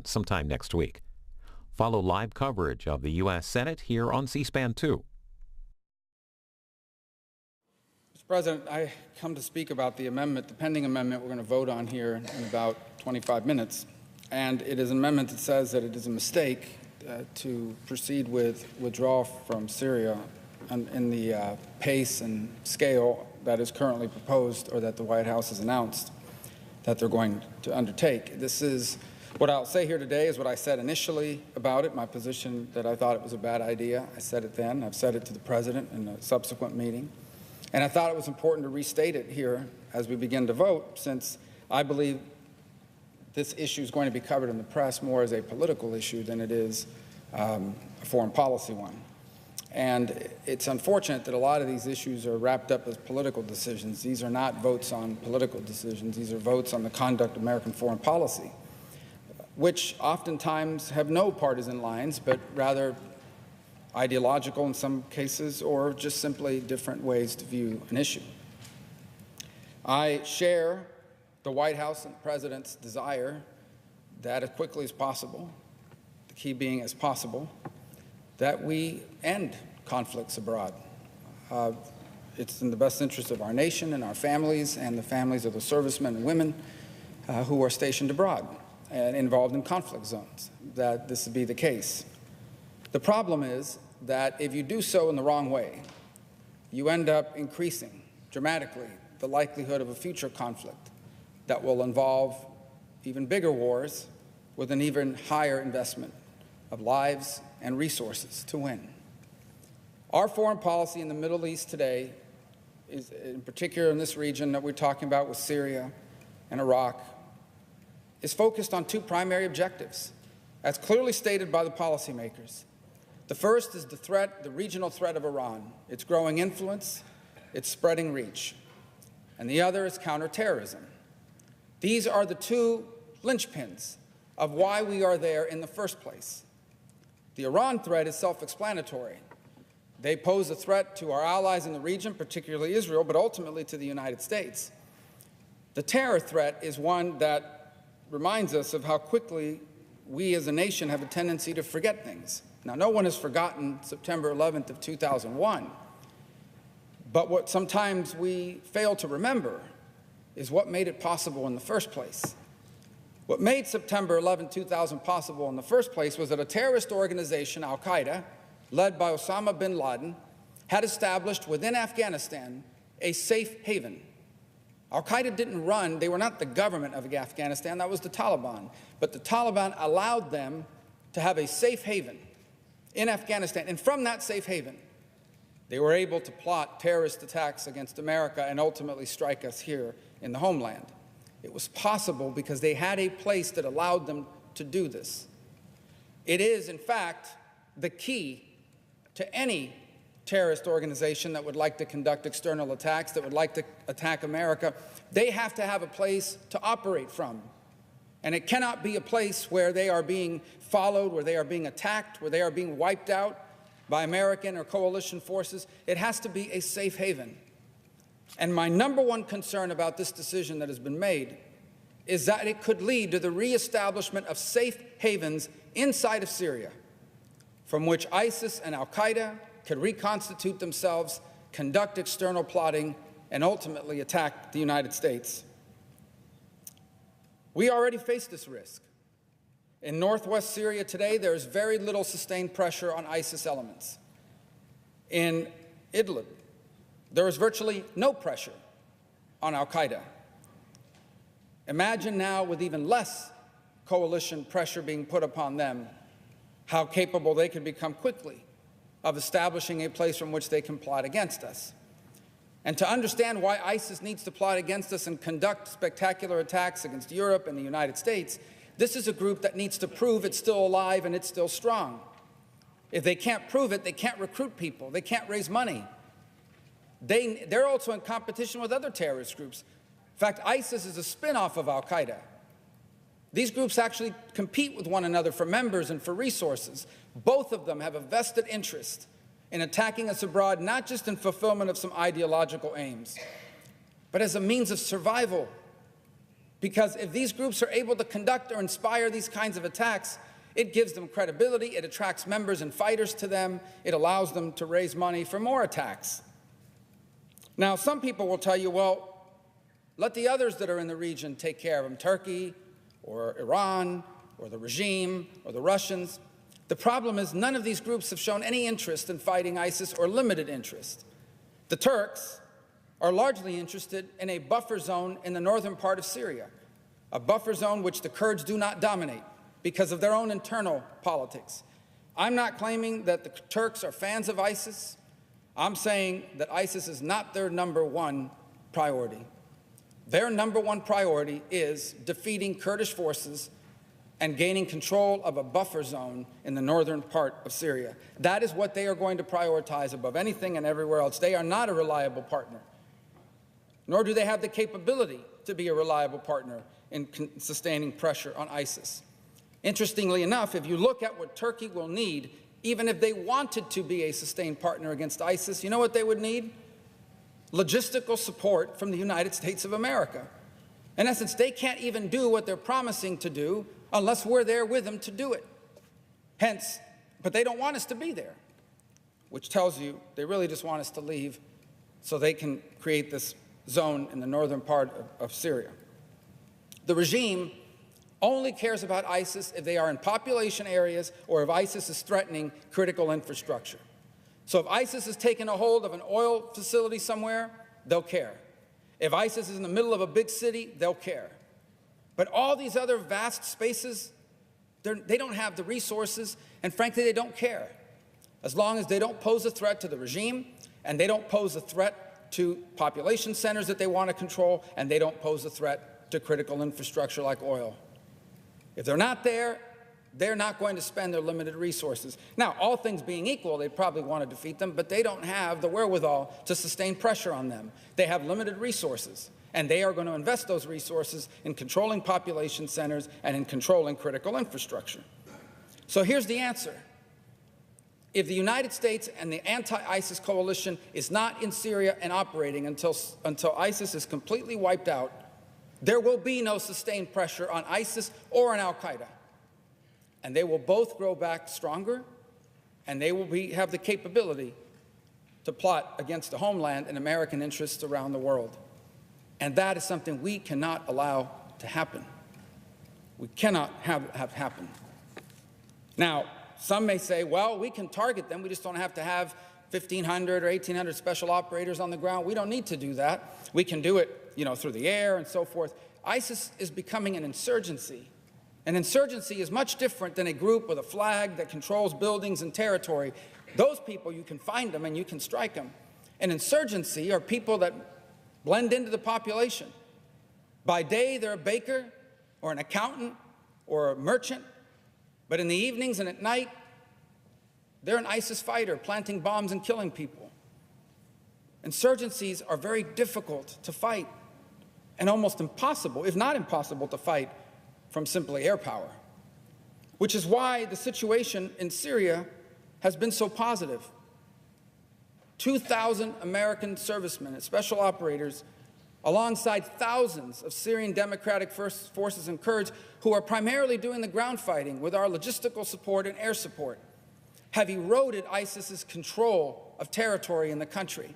sometime next week. Follow live coverage of the U.S. Senate here on C-SPAN 2. Mr. President, I come to speak about the pending amendment we're going to vote on here in about 25 minutes. And it is an amendment that says that it is a mistake to proceed with withdrawal from Syria in the pace and scale that is currently proposed, or that the White House has announced that they're going to undertake. This is what I'll say here today is what I said initially about it, my position that I thought it was a bad idea. I said it then. I've said it to the President in a subsequent meeting. And I thought it was important to restate it here as we begin to vote, since I believe this issue is going to be covered in the press more as a political issue than it is a foreign policy one. And it's unfortunate that a lot of these issues are wrapped up as political decisions. These are not votes on political decisions. These are votes on the conduct of American foreign policy, which oftentimes have no partisan lines, but rather ideological in some cases, or just simply different ways to view an issue. I share the White House and the President's desire that as quickly as possible, the key being as possible, that we end conflicts abroad. It's in the best interest of our nation and our families and the families of the servicemen and women who are stationed abroad and involved in conflict zones, that this would be the case. The problem is that if you do so in the wrong way, you end up increasing dramatically the likelihood of a future conflict that will involve even bigger wars with an even higher investment of lives and resources to win. Our foreign policy in the Middle East today is, in particular in this region that we're talking about with Syria and Iraq, is focused on two primary objectives, as clearly stated by the policymakers. The first is the regional threat of Iran, its growing influence, its spreading reach. And the other is counterterrorism. These are the two linchpins of why we are there in the first place. The Iran threat is self-explanatory. They pose a threat to our allies in the region, particularly Israel, but ultimately to the United States. The terror threat is one that reminds us of how quickly we as a nation have a tendency to forget things. Now, no one has forgotten September 11th of 2001, but what sometimes we fail to remember is what made it possible in the first place. What made September 11, 2000 possible in the first place was that a terrorist organization, Al-Qaeda, led by Osama bin Laden, had established within Afghanistan a safe haven. Al-Qaeda didn't run, they were not the government of Afghanistan, that was the Taliban. But the Taliban allowed them to have a safe haven in Afghanistan. And from that safe haven, they were able to plot terrorist attacks against America and ultimately strike us here in the homeland. It was possible because they had a place that allowed them to do this. It is, in fact, the key to any terrorist organization that would like to conduct external attacks, that would like to attack America. They have to have a place to operate from. And it cannot be a place where they are being followed, where they are being attacked, where they are being wiped out by American or coalition forces. It has to be a safe haven. And my number one concern about this decision that has been made is that it could lead to the reestablishment of safe havens inside of Syria, from which ISIS and Al-Qaeda could reconstitute themselves, conduct external plotting, and ultimately attack the United States. We already face this risk. In northwest Syria today, there is very little sustained pressure on ISIS elements. In Idlib, there is virtually no pressure on Al-Qaeda. Imagine now, with even less coalition pressure being put upon them, how capable they could become quickly of establishing a place from which they can plot against us. And to understand why ISIS needs to plot against us and conduct spectacular attacks against Europe and the United States, this is a group that needs to prove it's still alive and it's still strong. If they can't prove it, they can't recruit people, they can't raise money. They're also in competition with other terrorist groups. In fact, ISIS is a spin-off of Al-Qaeda. These groups actually compete with one another for members and for resources. Both of them have a vested interest in attacking us abroad, not just in fulfillment of some ideological aims, but as a means of survival. Because if these groups are able to conduct or inspire these kinds of attacks, it gives them credibility, it attracts members and fighters to them, it allows them to raise money for more attacks. Now, some people will tell you, well, let the others that are in the region take care of them, Turkey or Iran or the regime or the Russians. The problem is none of these groups have shown any interest in fighting ISIS or limited interest. The Turks are largely interested in a buffer zone in the northern part of Syria, a buffer zone which the Kurds do not dominate because of their own internal politics. I'm not claiming that the Turks are fans of ISIS. I'm saying that ISIS is not their number one priority. Their number one priority is defeating Kurdish forces and gaining control of a buffer zone in the northern part of Syria. That is what they are going to prioritize above anything and everywhere else. They are not a reliable partner, nor do they have the capability to be a reliable partner in sustaining pressure on ISIS. Interestingly enough, if you look at what Turkey will need, even if they wanted to be a sustained partner against ISIS, you know what they would need? Logistical support from the United States of America. In essence, they can't even do what they're promising to do unless we're there with them to do it. Hence, but they don't want us to be there, which tells you they really just want us to leave so they can create this zone in the northern part of Syria. The regime only cares about ISIS if they are in population areas or if ISIS is threatening critical infrastructure. So if ISIS is taking a hold of an oil facility somewhere, they'll care. If ISIS is in the middle of a big city, they'll care. But all these other vast spaces, they don't have the resources, and frankly, they don't care. As long as they don't pose a threat to the regime, and they don't pose a threat to population centers that they want to control, and they don't pose a threat to critical infrastructure like oil. If they're not there, they're not going to spend their limited resources. Now, all things being equal, they probably want to defeat them, but they don't have the wherewithal to sustain pressure on them. They have limited resources, and they are going to invest those resources in controlling population centers and in controlling critical infrastructure. So here's the answer. If the United States and the anti-ISIS coalition is not in Syria and operating until ISIS is completely wiped out, there will be no sustained pressure on ISIS or on al-Qaeda. And they will both grow back stronger, and they will have the capability to plot against the homeland and American interests around the world. And that is something we cannot allow to happen. We cannot have happen. Now, some may say, well, we can target them. We just don't have to have 1,500 or 1,800 special operators on the ground. We don't need to do that. We can do it, through the air and so forth. ISIS is becoming an insurgency. An insurgency is much different than a group with a flag that controls buildings and territory. Those people, you can find them and you can strike them. An insurgency are people that blend into the population. By day, they're a baker or an accountant or a merchant, but in the evenings and at night, they're an ISIS fighter planting bombs and killing people. Insurgencies are very difficult to fight and almost impossible, if not impossible, to fight from simply air power, which is why the situation in Syria has been so positive. 2,000 American servicemen and special operators, alongside thousands of Syrian Democratic Forces and Kurds who are primarily doing the ground fighting with our logistical support and air support, have eroded ISIS's control of territory in the country.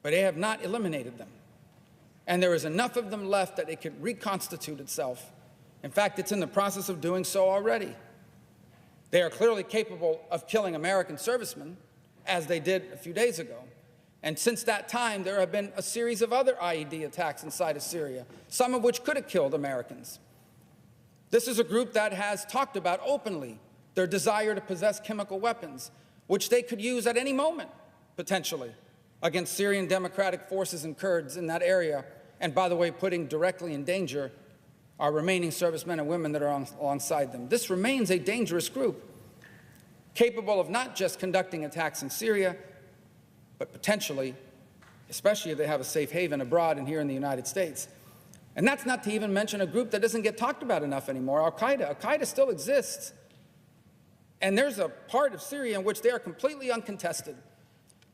But they have not eliminated them. And there is enough of them left that it could reconstitute itself. In fact, it's in the process of doing so already. They are clearly capable of killing American servicemen, as they did a few days ago. And since that time, there have been a series of other IED attacks inside of Syria, some of which could have killed Americans. This is a group that has talked about openly their desire to possess chemical weapons, which they could use at any moment, potentially, against Syrian Democratic Forces and Kurds in that area, and by the way, putting directly in danger our remaining servicemen and women that are alongside them. This remains a dangerous group, capable of not just conducting attacks in Syria, but potentially, especially if they have a safe haven abroad and here in the United States. And that's not to even mention a group that doesn't get talked about enough anymore, al-Qaeda. Al-Qaeda still exists. And there's a part of Syria in which they are completely uncontested.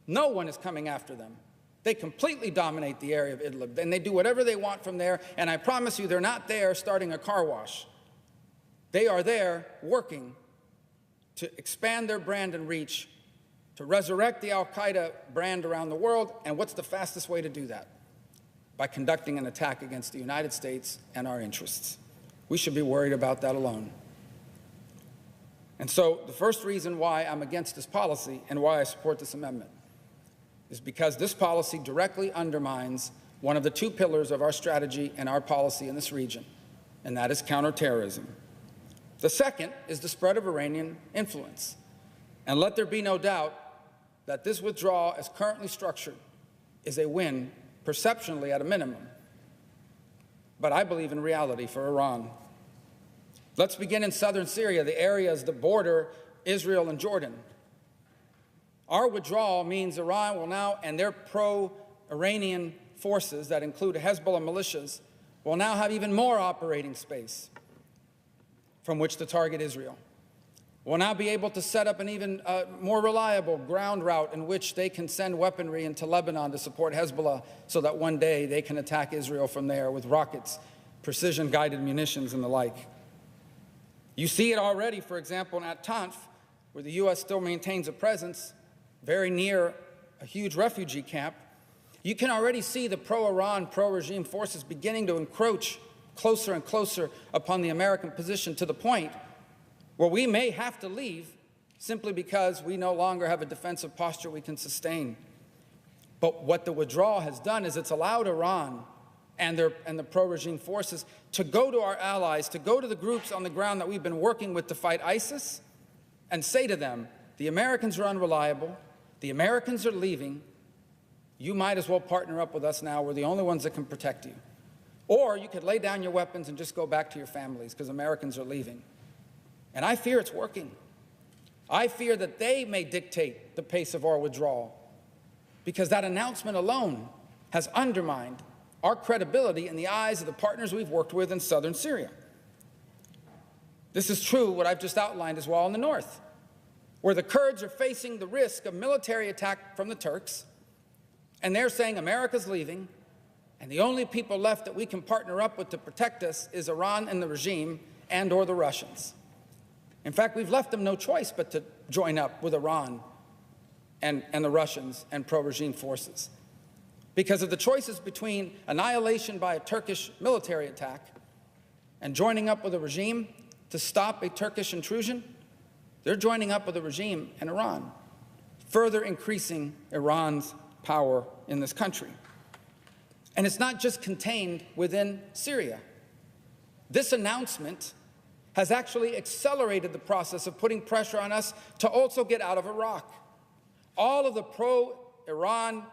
No one is coming after them. They completely dominate the area of Idlib, and they do whatever they want from there, and I promise you they're not there starting a car wash. They are there working to expand their brand and reach, to resurrect the al-Qaeda brand around the world, and what's the fastest way to do that? By conducting an attack against the United States and our interests. We should be worried about that alone. And so the first reason why I'm against this policy and why I support this amendment is because this policy directly undermines one of the two pillars of our strategy and our policy in this region, and that is counterterrorism. The second is the spread of Iranian influence. And let there be no doubt that this withdrawal, as currently structured, is a win, perceptionally at a minimum, but I believe in reality for Iran. Let's begin in southern Syria, the areas that border Israel and Jordan. Our withdrawal means Iran will now, and their pro-Iranian forces that include Hezbollah militias, will now have even more operating space from which to target Israel. Will now be able to set up an even more reliable ground route in which they can send weaponry into Lebanon to support Hezbollah so that one day they can attack Israel from there with rockets, precision-guided munitions, and the like. You see it already, for example, in Tanf, where the U.S. still maintains a presence very near a huge refugee camp. You can already see the pro-Iran, pro-regime forces beginning to encroach closer and closer upon the American position, to the point where we may have to leave simply because we no longer have a defensive posture we can sustain. But what the withdrawal has done is it's allowed Iran and the pro-regime forces to go to our allies, to go to the groups on the ground that we've been working with to fight ISIS, and say to them, the Americans are unreliable, the Americans are leaving, you might as well partner up with us now, we're the only ones that can protect you. Or you could lay down your weapons and just go back to your families because Americans are leaving. And I fear it's working. I fear that they may dictate the pace of our withdrawal, because that announcement alone has undermined our credibility in the eyes of the partners we've worked with in southern Syria. This is true, what I've just outlined as well, in the north, where the Kurds are facing the risk of military attack from the Turks, and they're saying America's leaving, and the only people left that we can partner up with to protect us is Iran and the regime and or the Russians. In fact, we've left them no choice but to join up with Iran and the Russians and pro-regime forces. Because of the choices between annihilation by a Turkish military attack and joining up with a regime to stop a Turkish intrusion, they're joining up with a regime in Iran, further increasing Iran's power in this country. And it's not just contained within Syria. This announcement has actually accelerated the process of putting pressure on us to also get out of Iraq. All of the pro-Iran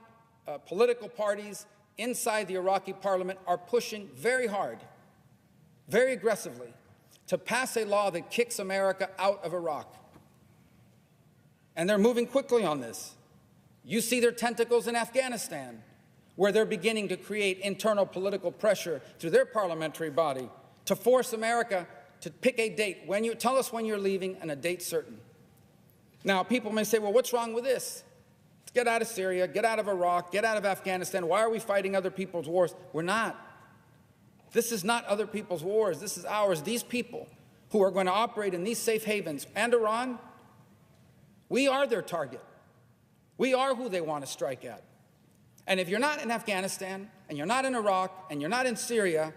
political parties inside the Iraqi parliament are pushing very hard, very aggressively, to pass a law that kicks America out of Iraq. And they're moving quickly on this. You see their tentacles in Afghanistan, where they're beginning to create internal political pressure through their parliamentary body to force America to pick a date. When you tell us when you're leaving and a date certain. Now, people may say, well, what's wrong with this? Let's get out of Syria, get out of Iraq, get out of Afghanistan. Why are we fighting other people's wars? We're not. This is not other people's wars. This is ours. These people who are going to operate in these safe havens and Iran, we are their target. We are who they want to strike at. And if you're not in Afghanistan, and you're not in Iraq, and you're not in Syria,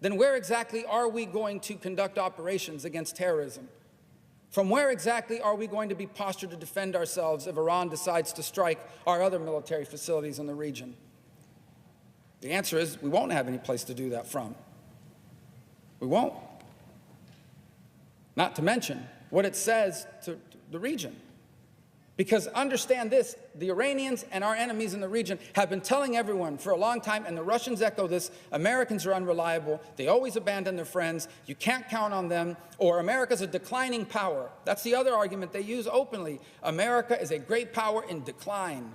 then where exactly are we going to conduct operations against terrorism? From where exactly are we going to be postured to defend ourselves if Iran decides to strike our other military facilities in the region? The answer is we won't have any place to do that from. We won't. Not to mention what it says to the region. Because understand this, the Iranians and our enemies in the region have been telling everyone for a long time, and the Russians echo this, Americans are unreliable, they always abandon their friends, you can't count on them, or America's a declining power. That's the other argument they use openly. America is a great power in decline.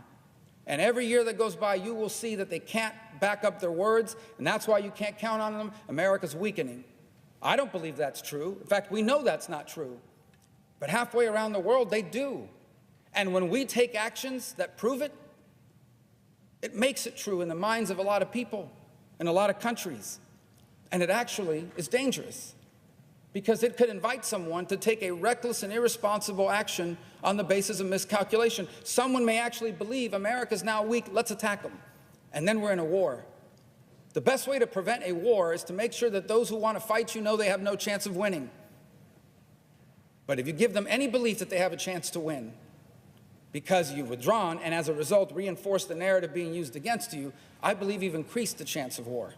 And every year that goes by, you will see that they can't back up their words, and that's why you can't count on them. America's weakening. I don't believe that's true. In fact, we know that's not true. But halfway around the world, they do. And when we take actions that prove it, It makes it true in the minds of a lot of people in a lot of countries. And it actually is dangerous because it could invite someone to take a reckless and irresponsible action on the basis of miscalculation. Someone may actually believe America's now weak, let's attack them. And then we're in a war. The best way to prevent a war is to make sure that those who want to fight you know they have no chance of winning. But if you give them any belief that they have a chance to win, because you've withdrawn and as a result reinforced the narrative being used against you, I believe you've increased the chance of war.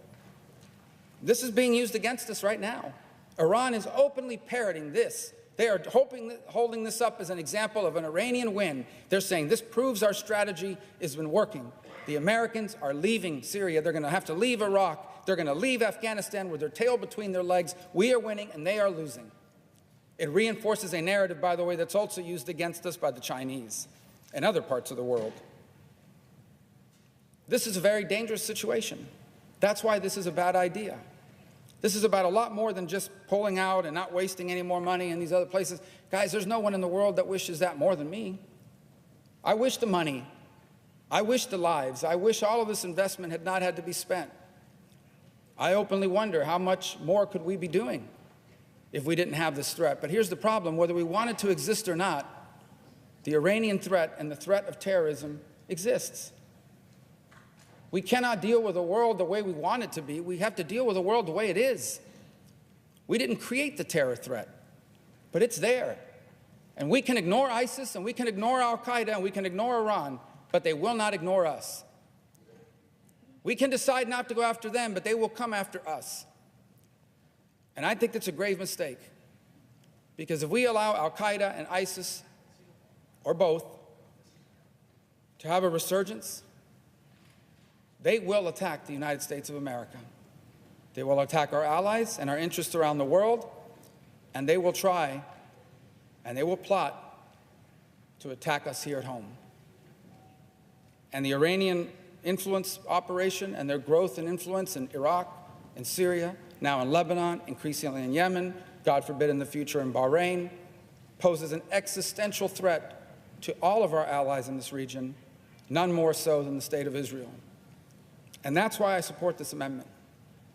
This is being used against us right now. Iran is openly parroting this. They are holding this up as an example of an Iranian win. They're saying this proves our strategy has been working. The Americans are leaving Syria. They're going to have to leave Iraq. They're going to leave Afghanistan with their tail between their legs. We are winning and they are losing. It reinforces a narrative, by the way, that's also used against us by the Chinese and other parts of the world. This is a very dangerous situation. That's why this is a bad idea. This is about a lot more than just pulling out and not wasting any more money in these other places. Guys, there's no one in the world that wishes that more than me. I wish the money. I wish the lives. I wish all of this investment had not had to be spent. I openly wonder how much more could we be doing if we didn't have this threat. But here's the problem. Whether we want it to exist or not, the Iranian threat and the threat of terrorism exists. We cannot deal with the world the way we want it to be. We have to deal with the world the way it is. We didn't create the terror threat, but it's there. And we can ignore ISIS, and we can ignore al-Qaeda, and we can ignore Iran, but they will not ignore us. We can decide not to go after them, but they will come after us. And I think that's a grave mistake, because if we allow al-Qaeda and ISIS, or both, to have a resurgence, they will attack the United States of America. They will attack our allies and our interests around the world, and they will try and they will plot to attack us here at home. And the Iranian influence operation and their growth and influence in Iraq and Syria, now in Lebanon, increasingly in Yemen, God forbid in the future in Bahrain, poses an existential threat to all of our allies in this region, none more so than the state of Israel. And that's why I support this amendment.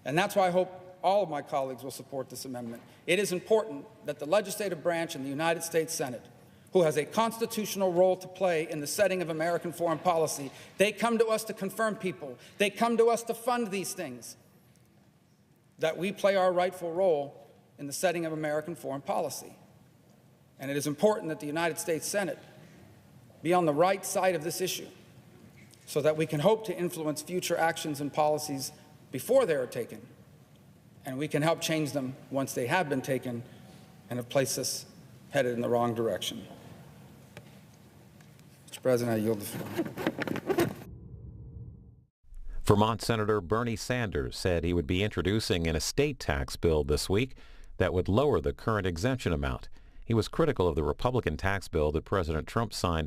And that's why I hope all of my colleagues will support this amendment. It is important that the legislative branch in the United States Senate, who has a constitutional role to play in the setting of American foreign policy, they come to us to confirm people. They come to us to fund these things, that we play our rightful role in the setting of American foreign policy. And it is important that the United States Senate be on the right side of this issue, so that we can hope to influence future actions and policies before they are taken, and we can help change them once they have been taken and have placed us headed in the wrong direction. Mr. President, I yield the floor. Vermont Senator Bernie Sanders said he would be introducing an estate tax bill this week that would lower the current exemption amount. He was critical of the Republican tax bill that President Trump signed